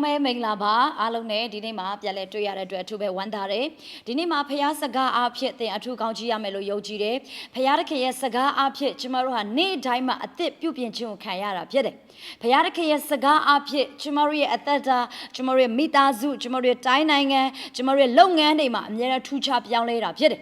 လုံးပဲမင်္ဂလာပါအားလုံးနဲ့ဒီနေ့မှာပြန်လဲတွေ့ရတဲ့အတွက်အထူးပဲဝမ်းသာတယ်ဒီနေ့မှာဖခင်စကားအားဖြင့်သင်အထူးကောင်းချီးရမယ်လို့ယုံကြည်တယ်ဖခင်သခင်ရဲ့စကားအားဖြင့်ကျမတို့ဟာနေ့တိုင်းမှာအသက်ပြုပြင်ခြင်းကိုခံရတာဖြစ်တယ်ဖခင်သခင်ရဲ့စကားအားဖြင့်ကျမတို့ရဲ့အသက်တာကျမတို့ရဲ့မိသားစုကျမတို့ရဲ့တိုင်းနိုင်ငံကျမတို့ရဲ့လုပ်ငန်းတွေမှာအများအားထူးခြားပြောင်းလဲတာဖြစ်တယ်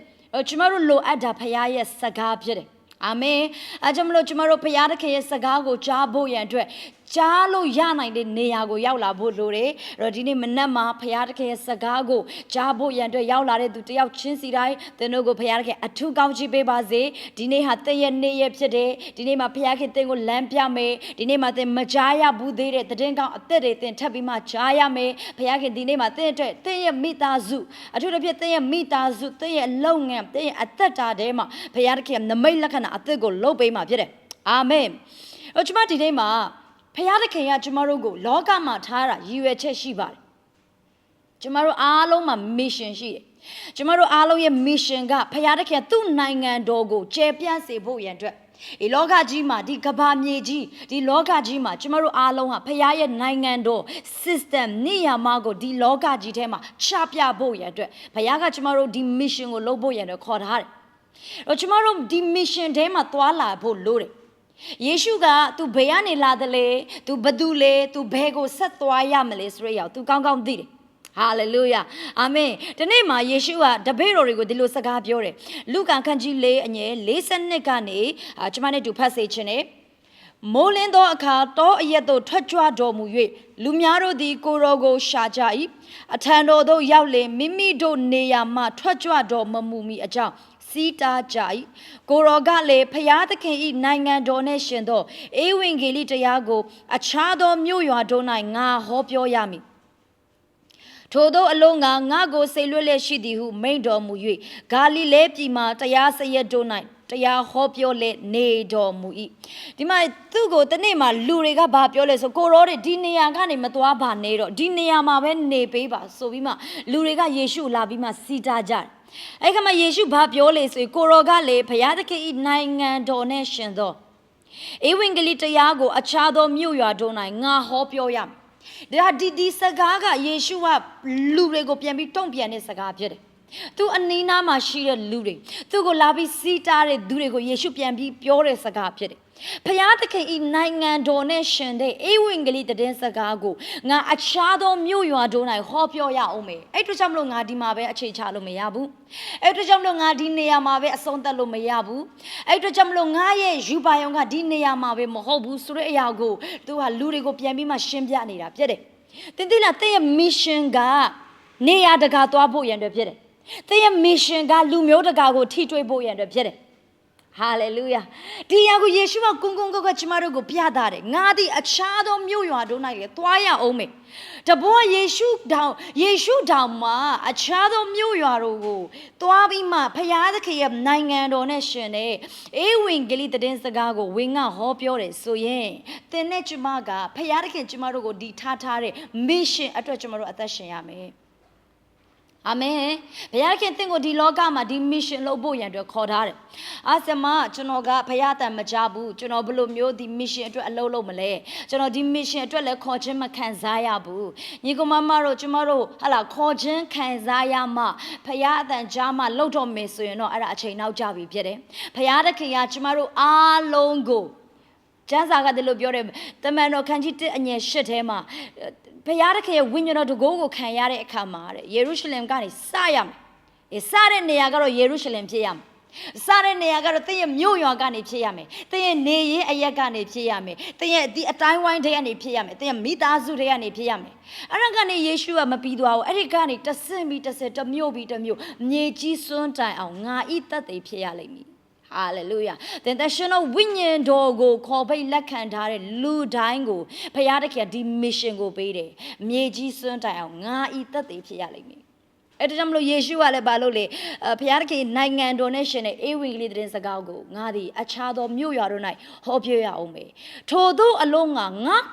ကျမတို့လိုအပ်တာဖခင်ရဲ့စကားဖြစ်တယ်အာမင်အကြောင်းမလို့ကျမတို့ဖခင်သခင်ရဲ့စကားကိုကြားဖို့ရန်အတွက်ကြားလို့ရနိုင်တဲ့နေရာကိုရောက်လာဖို့လိုတယ်အဲ့တော့ဒီနေ့မနက်မှာဖခင်သခင်ရဲ့စကားကိုကြားဖို့ရန်အတွက်ရောက်လာတဲ့သူတယောက်ချင်းစီတိုင်းသင်တို့ကိုဖခင်သခင်အထူးကောင်းချီးပေးပါစေဒီနေ့ဟာသင်ရဲ့နေ့ရက်ဖြစ်တယ်ဒီနေ့မှာဖခင်ခင်သင်ကိုလမ်းပြမယ်ဒီနေ့မှာသင်မကြားရဘူးသေးတဲ့သတင်းကောင်းအသက်တွေသင်ထပ်ပြီးမှကြားရမယ်ဖခင်ခင်ဒီနေ့မှာသင်အတွက်သင်ရဲ့မိသားစုအထူးသဖြင့်သင်ရဲ့မိသားစုသင်ရဲ့လုပ်ငန်းသင်ရဲ့အသက်တာထဲမှာဖခင်သခင်နမိတ်လက္ခဏာအသက်ကိုလုပ်ပေးမှာဖြစ်တယ်အာမင်ကျွန်မဒီနေ့မှာဖခင်သခင်ကကျမတို့ကိုလောကမှာထားတာရည်ရွယ်ချက်ရှိပါတယ်ကျမတို့အားလုံးမှာ mission ရှိတယ်ကျမတို့အားလုံးရဲ့ mission ကဖခင်သခင်သူ့နိုင်ငံတော်ကိုကျယ်ပြန့်စေဖို့ရန်အတွက်ဒီလောကကြီးမှာဒီကမ္ဘာမြေကြီးဒီလောကကြီးမှာကျမတို့အားလုံးဟာဖခင်ရဲ့နိုင်ငံတော် system နေရာမှာကိုဒီလောကကြီးထဲမှာချပြဖို့ရန်အတွက်ဖခင်ကကျမတို့ဒီ mission ကိုလုပ်ဖို့ရန်အတွက်ခေါ်ထားတယ်ကျမတို့ဒီ mission ထဲမှာသွားလာဖို့လိုတယ်ယေရှုက तू ဘယ်ကနေလာတယ်လဲ तू ဘသူလဲ तू ဘယ်ကိုဆက်သွားရမလဲဆိုရအောင် तू ကောင်းကောင်းသိတယ်ဟာလေလုယာအာမင်ဒီနေ့မှာယေရှုကတပည့်တော်တွေကိုဒီလိုစကားပြောတယ်လုကာခန်းကြီး4အငယ်42ကနေကျွန်မနဲ့တူဖတ်စေခြင်းနဲ့မိုးလင်းသောအခါတောအရက်သို့ထွက်ကြွတော်မူ၍လူများတို့သည်ကိုရောကိုရှာကြ၏အထံတော်သို့ရောက်လင်မိမိတို့နေရာမှထွက်ကြွတော်မမူမီအကြောင်းစီတာကြ၏ကိုရောကလည်းဖျားသခင်၏နိုင်ငံတော်နှင့်ရှင်သောဧဝံဂေလိတရားကိုအခြားသောမြို့ရွာတို့၌ငါဟောပြောရမည်ထိုသောအလုံးငါကိုစေလွှတ်လျက်ရှိသည်ဟုမိန့်တော်မူ၍ဂါလိလဲပြည်မှတရားစရက်တို့၌တရားဟောပြောလဲနေတော်မူ၏ဒီမှာသူ့ကိုတနေ့မှာလူတွေကဘာပြောလဲဆိုကိုရောတွေဒီနေရာကနေမသွားပါနဲ့တော့ဒီနေရာမှာပဲနေပေးပါဆိုပြီးမှလူတွေကယေရှုလာပြီးမှစီတာကြတယ်အဲ့ခါမှာယေရှုဘာပြောလဲဆိုကိုရောကလည်းဘုရားသခင်၏နိုင်ငံတော်နဲ့ရှင်သောဧဝံဂေလိတရားကိုအခြားသောမြို့ရွာတို့၌ငါဟောပြောရမယ်ဒါဒီစကားကယေရှုကလူတွေကိုပြန်ပြီးတုံ့ပြန်တဲ့စကားဖြစ်တယ်သူအနီးနားမှာရှိတဲ့လူတွေသူ့ကိုလာပြီးစီးတားတဲ့သူတွေကိုယေရှုပြန်ပြီးပြောတဲ့စကားဖြစ်တယ်ဖျားသခင်ဤနိုင်ငံတော်နဲ့ရှင်တဲ့ဧဝံဂေလိတည်င်းစကားကိုငါအခြားသောမြို့ရွာတို့၌ဟောပြောရအောင်မယ်အဲ့တို့ကြောင့်မလို့ငါဒီမှာပဲအခြေချလို့မရဘူးအဲ့တို့ကြောင့်မလို့ငါဒီနေရာမှာပဲအဆုံးသတ်လို့မရဘူးအဲ့တို့ကြောင့်မလို့ငါရဲ့ယူပါယုံကဒီနေရာမှာပဲမဟုတ်ဘူးဆိုတဲ့အရာကိုသူဟာလူတွေကိုပြန်ပြီးမှရှင်းပြနေတာဖြစ်တယ်တင်တိလာတဲ့ရဲ့ mission ကနေရာတကာသွားဖို့ရန်အတွက်ဖြစ်တယ်တဲ့ရဲ့ mission ကလူမျိုးတကာကိုထိတွေ့ဖို့ရန်အတွက်ဖြစ်တယ်ဟာလေလုယာဒီယာကိုယေရှုကကုန်းကုန်းကကျမတို့ကိုပြသတယ်ငါသည်အခြားသောမြို့ရွာတို့၌လည်းသွားရအောင်မယ်တဘောယေရှုတောင်မှာအခြားသောမြို့ရွာတို့ကိုသွားပြီးမှဖျားသခင်ရဲ့နိုင်ငံတော်နဲ့ရှင်တဲ့ဧဝံဂေလိသတင်းစကားကိုဝင်ငါဟောပြောတယ်ဆိုရင်သင်နဲ့ကျမကဖျားသခင်ကျမတို့ကိုဒီထားတဲ့ mission အတွက်ကျမတို့အသက်ရှင်ရမယ်အာမင်ဘုရားခင်သင်ကိုဒီလောကမှာဒီ mission လုပ်ဖို့ရန်အတွက်ခေါ်ထားတယ်အားစမကျွန်တော်ကဘုရားတန်မကြဘူးကျွန်တော်ဘယ်လိုမျိုးဒီ mission အတွက်အလုပ်လုပ်မလဲကျွန်တော်ဒီ mission အတွက်လည်းခေါ်ခြင်းမခံစားရဘူးညီကောင်မတို့ကျမတို့ဟာလာခေါ်ခြင်းခံစားရမှဘုရားအတန်ကြားမှလုပ်တော့မယ်ဆိုရင်တော့အဲ့ဒါအချိန်နောက်ကျပြီဖြစ်တယ်ဘုရားသခင်ကကျမတို့အားလုံးကိုကျမ်းစာကတည်းကပြောတယ်တမန်တော်ခန်းကြီး1အငယ်8ထဲမှာဘုရားသခင်ရဲ့ဝိညာဉ်တော်တကိုးကိုခံရတဲ့အခါမှာတဲ့ယေရုရှလင်ကနေစရမယ်စတဲ့နေရာကတော့ယေရုရှလင်ဖြစ်ရမယ်စတဲ့နေရာကတော့သင်ရဲ့မြို့ရွာကနေဖြစ်ရမယ်သင်ရဲ့နေရင်အရက်ကနေဖြစ်ရမယ်သင်ရဲ့ဒီအတိုင်းဝိုင်းတွေကနေဖြစ်ရမယ်သင်ရဲ့မိသားစုတွေကနေဖြစ်ရမယ်အဲ့ဒါကနေယေရှုကမပြီးသွားဘူးအဲ့ဒီကနေတဆင့်ပြီးတဆင့်တစ်မြို့ပြီးတစ်မြို့မြေကြီးစွန်းတိုင်အောင်ငါဤတတ်သိဖြစ်ရလိမ့်မည်ဟာလေလုယာသင်တရှင်တော်ဝိညာဉ်တော်ကိုခေါ်ဖိတ်လက်ခံထားတဲ့လူတိုင်းကိုဘုရားသခင်ဒီ mission ကိုပေးတယ်မြေကြီးစွန်းတိုင်အောင်ငါဤသက်သေဖြစ်ရလိမ့်မယ်အဲ့ဒါကြောင့်မလို့ယေရှုကလည်းဘာလို့လဲဘုရားသခင်နိုင်ငံတော်နဲ့ရှင်တဲ့ဧဝံဂေလိသတင်းစကားကိုငါသည်အခြားသောမြို့ရွာတို့၌ဟောပြောရအောင်မယ်ထို့သောအလုံးငါ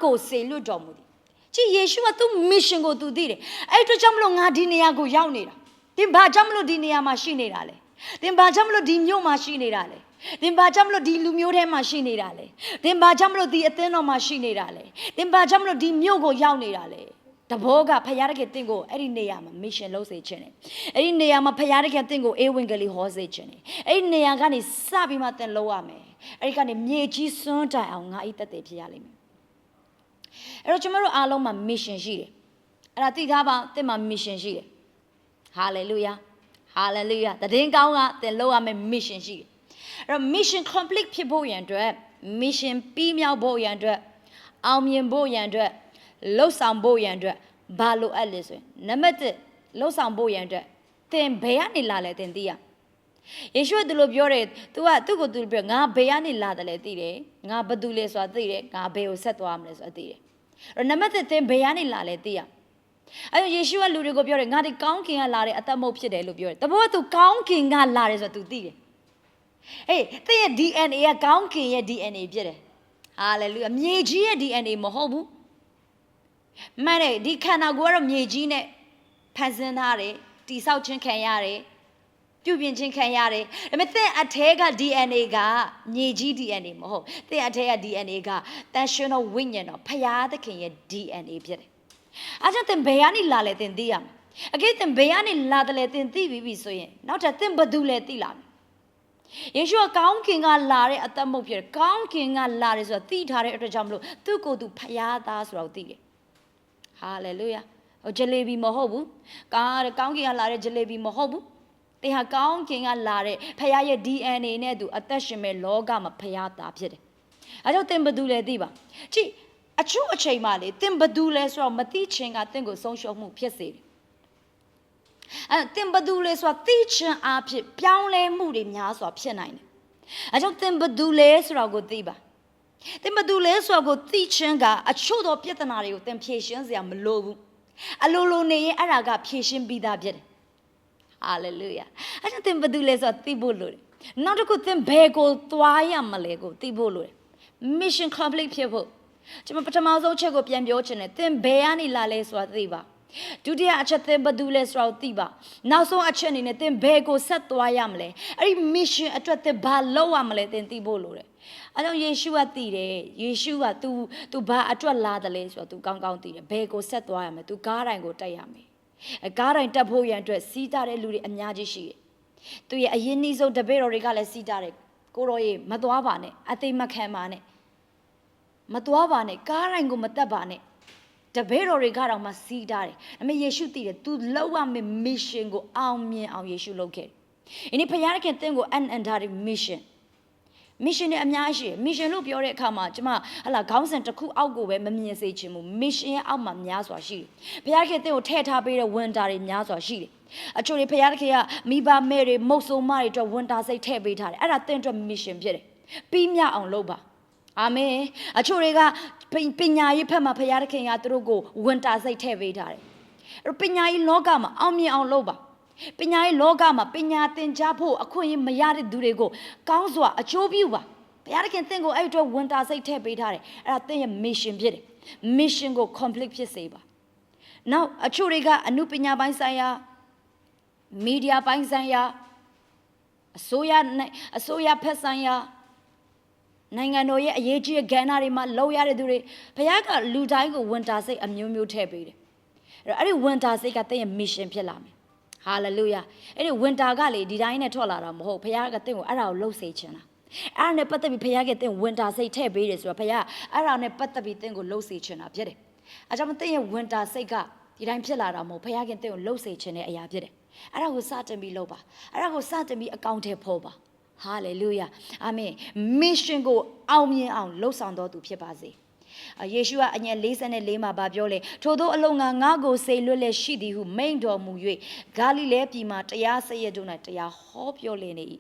ကိုစေလွတ်တော်မူသည်ကြည့်ယေရှုကသူ့ mission ကိုသူသိတယ်အဲ့ဒါကြောင့်မလို့ငါဒီနေရာကိုရောက်နေတာဒီဘာကြောင့်မလို့ဒီနေရာမှာရှိနေတာလဲသင်ဘာကြောင့်မလို့ဒီမြို့မှာရှိနေတာလဲသင်ဘာကြောင့်မလို့ဒီလူမျိုးထဲမှာရှိနေတာလဲသင်ဘာကြောင့်မလို့ဒီအသင်းတော်မှာရှိနေတာလဲသင်ဘာကြောင့်မလို့ဒီမြို့ကိုရောက်နေတာလဲ တဘောကဖယားတကယ်တင့်ကိုအဲ့ဒီနေရာမှာ mission လုပ်စေခြင်းတယ်အဲ့ဒီနေရာမှာဖယားတကယ်တင့်ကိုအေဝံဂေလိဟောစေခြင်းတယ်အဲ့ဒီနေရာကနေစပြီးမှတင်လို့ရမယ်အဲ့ဒီကနေမြေကြီးစွန်းတိုင်အောင်ငါဤတက်တယ်ဖြစ်ရလိမ့်မယ်အဲ့တော့ကျွန်တော်တို့အားလုံးမှာ mission ရှိတယ်အဲ့ဒါသိထားပါတင်မှာ mission ရှိတယ် hallelujah hallelujah တည်င်းကောင်းကတင်လို့ရမယ် mission ရှိတယ်အဲ့တော့ mission complete ဖြစ်ဖို့ရန်အတွက် mission ပြီးမြောက်ဖို့ရန်အတွက်အောင်မြင်ဖို့ရန်အတွက်လှုပ်ဆောင်ဖို့ရန်အတွက်ဘာလို့အပ်လဲဆိုရင်နံပါတ်1လှုပ်ဆောင်ဖို့ရန်အတွက်သင်ဘယ်ကနေလာလဲသင်သိရယေရှုကသူလိုပြောတယ် तू ကသူ့ကိုသူပြောငါဘယ်ကနေလာတယ်လဲသိတယ်ငါဘာတူလဲဆိုတာသိတယ်ငါဘယ်ကိုဆက်သွားမလဲဆိုတာသိတယ်အဲ့တော့နံပါတ်1သင်ဘယ်ကနေလာလဲသိရအဲ့တော့ယေရှုကလူတွေကိုပြောတယ်ငါဒီကောင်းကင်ကလာတဲ့အသက်မဟုတ်ဖြစ်တယ်လို့ပြောတယ်တဘောက तू ကောင်းကင်ကလာတယ်ဆိုတာ तू သိတယ်ဟေးသင်ရဲ့ DNA ကကောင်းကင်ရဲ့ DNA ဖြစ်တယ်ဟာလေလုယာမြေကြီးရဲ့ DNA မဟုတ်ဘူးမှန်တယ်ဒီခန္ဓာကိုယ်ကတော့မြေကြီးနဲ့ဖန်ဆင်းထားတယ်တိဆောက်ခြင်းခံရတယ်ပြုပြင်ခြင်းခံရတယ်ဒါပေမဲ့သင်အထဲက DNA ကမြေကြီး DNA မဟုတ်သင်အထဲက DNA ကတန်ရှင်တော်ဝိညာဉ်တော်ဖရာသခင်ရဲ့ DNA ဖြစ်တယ်အားကြောင့်သင်ဘယ်ကနေလာလဲသင်သိရမယ်အကယ်သင်ဘယ်ကနေလာတယ်လဲသင်သိပြီဆိုရင်နောက်ထပ်သင်ဘာလို့လဲသိလာမယ်ယေရှုကကောင်းကင်ကလာတဲ့အသက်မဟုတ်ဖြစ်တယ်ကောင်းကင်ကလာတယ်ဆိုတာသိထားတဲ့အတွက်ကြောင့်မလို့သူ့ကိုယ်သူဖရာသားဆိုတာကိုသိတယ်ဟာလေလုယာဟိုဂျလေဘီမဟုတ်ဘူးကောင်းကင်ကလာတဲ့ဂျလေဘီမဟုတ်ဘူးသင်ဟာကောင်းကင်ကလာတဲ့ဖခင်ရဲ့ DNA နဲ့သူအသက်ရှင်မဲ့လောကမှာဖခင်သားဖြစ်တယ်အဲကြောင့်သင်ဘသူလဲသိပါကြည့်အချို့အချိန်မှလေသင်ဘသူလဲဆိုတော့မသိချင်းကသင်ကိုဆုံးရှုံးမှုဖြစ်စေတယ်အဲသင်ဘသူလဲဆိုတော့သိချင်းအဖြစ်ပြောင်းလဲမှုတွေများစွာဖြစ်နိုင်တယ်အဲကြောင့်သင်ဘသူလဲဆိုတော့ကိုသိပါသင်ဘသူလဲဆိုတော့ကိုသိချင်းကအချို့သောပြဿနာတွေကိုသင်ဖြေရှင်းစရာမလိုဘူးအလိုလိုနေရင်အဲ့ဒါကဖြေရှင်းပြီးသားဖြစ်တယ်ဟာလေလုယာအဲ့ဒါသင်ဘသူလဲဆိုတော့သိဖို့လိုတယ်နောက်တစ်ခုသင်ဘယ်ကိုသွားရမလဲကိုသိဖို့လိုတယ် mission complete ဖြစ်ဖို့ကျွန်မပထမဆုံးချက်ကိုပြန်ပြောချင်တယ်သင်ဘယ်ကနေလာလဲဆိုတာသိပါဒုတိယအချက်သင်ဘသူလဲဆိုတော့သိပါနောက်ဆုံးအချက်အနေနဲ့သင်ဘယ်ကိုဆက်သွားရမလဲအဲ့ဒီ mission အတွက်သင်ဘာလုပ်ရမလဲသင်သိဖို့လိုတယ်အဲကြောင့်ယေရှုကသိတယ်ယေရှုက तू ဘာအတွက်လာတယ်လဲဆိုတော့ तू ကောင်းကောင်းသိတယ်ဘယ်ကိုဆက်သွားရမလဲ तू ကားတိုင်းကိုတက်ရမယ်ကားတိုင်းတက်ဖို့ရန်အတွက်စီးတာတဲ့လူတွေအများကြီးရှိတယ်သူရဲ့အရင်နှီးဆုံးတပည့်တော်တွေကလည်းစီးတာတယ်ကိုတော်ရေမသွားပါနဲ့အသိမခံပါနဲ့မသွားပါနဲ့ကားတိုင်းကိုမတက်ပါနဲ့တပည့်တော်တွေကတော့မှစီးတာတယ်ဒါပေမဲ့ယေရှုသိတယ် तू လောက်ရမယ့် mission ကိုအောင်မြင်အောင်ယေရှုလုပ်ခဲ့တယ်ဒီနေ့ဖခင်ခင်သင်ကိုအန်ဒါတဲ့ mission နဲ့အများရှိတယ် mission လို့ပြောတဲ့အခါမှာကျမဟလာခေါင်းစဉ်တစ်ခုအောက်ကိုပဲမမြင်စေချင်ဘူး mission ရဲ့အောက်မှာများစွာရှိတယ်ဘုရားခင်သင်ကိုထည့်ထားပေးတဲ့ဝန်တာတွေများစွာရှိတယ်အချို့တွေဘုရားခင်ကမိဘမဲတွေမုတ်ဆိုးမတွေအတွက်ဝန်တာစိတ်ထည့်ပေးထားတယ်အဲ့ဒါသင်အတွက် mission ဖြစ်တယ်ပြီးမြောက်အောင်လုပ်ပါအာမင်အချို့တွေကပညာရေးဖက်မှာဘုရားခင်ကသူတို့ကိုဝန်တာစိတ်ထည့်ပေးထားတယ်အဲ့ပညာရေးလောကမှာအောင်မြင်အောင်လုပ်ပါပညာရေးလောကမှာပညာသင်ကြားဖို့အခွင့်အရေးမရတဲ့သူတွေကိုကောင်းစွာအကျိုးပြုပါဘုရားခင်သင်ကိုအဲ့အတွက်ဝန်တာစိတ်ထည့်ပေးထားတယ်အဲ့ဒါသင်ရဲ့ mission ဖြစ်တယ် mission ကို complete ဖြစ်စေပါနောက်အချို့တွေကအမှုပညာပိုင်းဆိုင်ရာမီဒီယာပိုင်းဆိုင်ရာအစိုးရဖက်ဆိုင်ရာနိုင်ငံတော်ရဲ့အရေးကြီးတဲ့ကဏ္ဍတွေမှာလောက်ရတဲ့သူတွေဘုရားကလူတိုင်းကိုဝန်တာစိတ်အမျိုးမျိုးထည့်ပေးတယ်အဲ့ဒီဝန်တာစိတ်ကသင်ရဲ့ mission ဖြစ်လာမယ်ဟာလေလုယာအဲ့ဒီဝင်တာကလေဒီတိုင်းနဲ့ထွက်လာတာမဟုတ်ဘုရားကတင့်ကိုအဲ့ဒါကိုလှုပ်စေချင်တာအဲ့ဒါနဲ့ပတ်သက်ပြီးဘုရားကတင့်ဝင်တာစိတ်ထည့်ပေးတယ်ဆိုတော့ဘုရားအဲ့ဒါနဲ့ပတ်သက်ပြီးတင့်ကိုလှုပ်စေချင်တာဖြစ်တယ်အဲကြောင့်တင့်ရဲ့ဝင်တာစိတ်ကဒီတိုင်းဖြစ်လာတာမဟုတ်ဘုရားကတင့်ကိုလှုပ်စေချင်တဲ့အရာဖြစ်တယ်အဲ့ဒါကိုစတင်ပြီးလုပ်ပါအဲ့ဒါကိုစတင်ပြီးအကောင့်ထဲဖော်ပါဟာလေလုယာအာမင် mission ကိုအောင်မြင်အောင်လှုပ်ဆောင်တော်သူဖြစ်ပါစေယေရှုကအငယ်44မှာဗာပြောလေထို့သောအလုံးငါငါကိုစေလွတ်လက်ရှိသည်ဟုမိန့်တော်မူ၍ဂါလိလဲပြည်မှာတရားစရတို့၌တရားဟောပြောလေနေ၏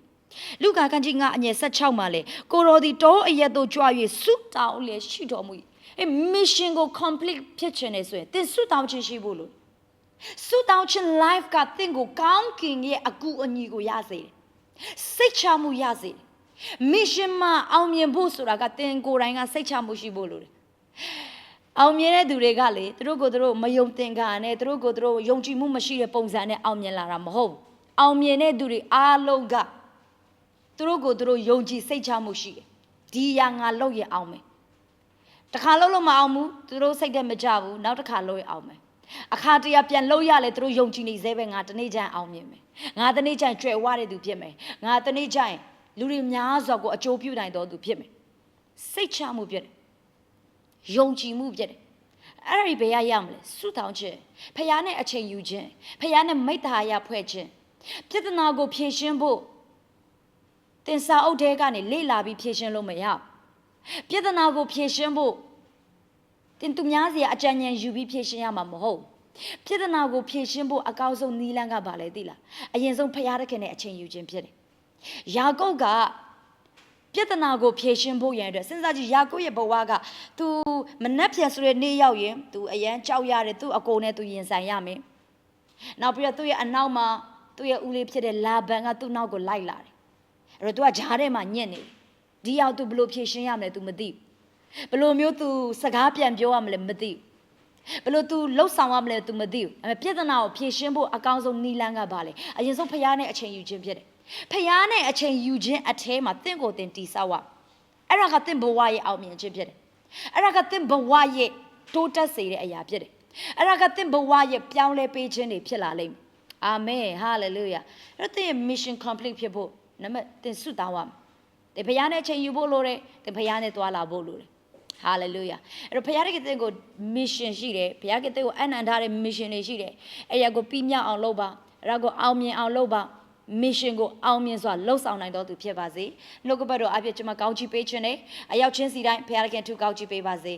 လူကာခန်းကြီးငါအငယ်16မှာလေကိုတော်သည်တောအရက်သို့ကြွ၍ဆုတောင်းလေရှိတော်မူ၏အဲ mission ကို complete ဖြစ်ချင်နေဆိုရင်သင်ဆုတောင်းခြင်းရှိဖို့လို့ဆုတောင်းခြင်း life ကသင်ကိုကောင်းကင်ရဲ့အကူအညီကိုရစေတယ်စိတ်ချမှုရစေတယ် mission မှာအောင်မြင်ဖို့ဆိုတာကသင်ကိုယ်တိုင်ကစိတ်ချမှုရှိဖို့လို့အောင်မြင်တဲ့သူတွေကလေသူတို့ကိုသူတို့မယုံသင်္ကာနဲ့သူတို့ကိုသူတို့ယုံကြည်မှုမရှိတဲ့ပုံစံနဲ့အောင်မြင်လာတာမဟုတ်ဘူးအောင်မြင်တဲ့သူတွေအားလုံးကသူတို့ကိုသူတို့ယုံကြည်စိတ်ချမှုရှိတယ်ဒီရငါလုပ်ရအောင်မယ်တစ်ခါလုပ်လို့မအောင်ဘူးသူတို့စိတ်ထဲမကြဘူးနောက်တစ်ခါလုပ်ရအောင်မယ် အခါတရပြန်လှုပ်ရလေသူတို့ယုံကြည်နေသေးပဲငါတနေ့ကျရင်အောင်မြင်မယ်ငါတနေ့ကျရင်ကြွယ်ဝတဲ့သူဖြစ်မယ်ငါတနေ့ကျရင်လူတွေများစွာကိုအကျိုးပြုနိုင်တော်သူဖြစ်မယ်စိတ်ချမှုဖြစ်တယ်ယုံကြည်မှုဖြစ်တယ်အဲ့ဒီဘယ်ရရမလဲဆုတောင်းခြင်းဖခင်နဲ့အချိန်ယူခြင်းဖခင်နဲ့မိတ္တာရဖွဲ့ခြင်းပြဿနာကိုဖြေရှင်းဖို့သင်စာအုပ်ထဲကနေလေ့လာပြီးဖြေရှင်းလို့မရပြဿနာကိုဖြေရှင်းဖို့သင်သူများစီအကြံဉာဏ်ယူပြီးဖြေရှင်းရမှာမဟုတ်ပြဿနာကိုဖြေရှင်းဖို့အကောင်းဆုံးနည်းလမ်းကဘာလဲသိလားအရင်ဆုံးဖခင်တခင်နဲ့အချိန်ယူခြင်းဖြစ်တယ်ယာကုပ်ကပြဿနာကိုဖြေရှင်းဖို့ရန်အတွက်စဉ်းစားကြည့်ယာကုပ်ရဲ့ဘဝက तू မနှက်ဖြန်ဆိုတဲ့နေ့ရောက်ရင် तू အရန်ကြောက်ရတယ်သူ့အကိုနဲ့ तू ရင်ဆိုင်ရမယ်နောက်ပြီးတော့သူ့ရဲ့အနောက်မှာသူ့ရဲ့ဦးလေးဖြစ်တဲ့လာဗန်ကသူ့နောက်ကိုလိုက်လာတယ်အဲ့တော့ तू ကဂျားထဲမှာညစ်နေတယ်ဒီရောက် तू ဘယ်လိုဖြေရှင်းရမလဲ तू မသိဘူးဘယ်လိုမျိုး तू စကားပြန်ပြောရမလဲမသိဘူးဘယ်လို तू လှုပ်ဆောင်ရမလဲ तू မသိဘူးအဲ့ပြဿနာကိုဖြေရှင်းဖို့အကောင်းဆုံးနည်းလမ်းကဘာလဲအရင်ဆုံးဖခင်နဲ့အချိန်ယူခြင်းဖြစ်တယ်ဖခင်နဲ့အချိန်ယူခြင်းအထဲမှာတင့်ကိုတင်တီဆောက်ရအဲ့ဒါကတင့်ဘဝရဲ့အောင်မြင်ခြင်းဖြစ်တယ်အဲ့ဒါကတင့်ဘဝရဲ့တိုးတက်စေတဲ့အရာဖြစ်တယ်အဲ့ဒါကတင့်ဘဝရဲ့ပြောင်းလဲပေးခြင်းတွေဖြစ်လာလိမ့်မယ်အာမင်ဟာလေလုယာအဲ့တင့်ရဲ့ mission complete ဖြစ်ဖို့နံပါတ်တင်ဆုတောင်းရမယ်တင်ဖခင်နဲ့အချိန်ယူဖို့လိုတယ်တင်ဖခင်နဲ့တွာလာဖို့လိုတယ်ဟာလေလုယာအဲ့တော့ဘုရားတခင်ကို mission ရှိတယ်ဘုရားကတဲ့ကိုအနန္တတဲ့ mission တွေရှိတယ်အဲ့ရကိုပြီးမြောက်အောင်လုပ်ပါအဲ့ဒါကိုအောင်မြင်အောင်လုပ်ပါ mission ကိုအောင်မြင်စွာလှုပ်ဆောင်နိုင်တော်သူဖြစ်ပါစေနှုတ်ကပတ်တော်အပြည့်ကျွန်မကောင်းချီးပေးခြင်းနဲ့အရောက်ချင်းစီတိုင်းဘုရားတခင်ထူကောင်းချီးပေးပါစေ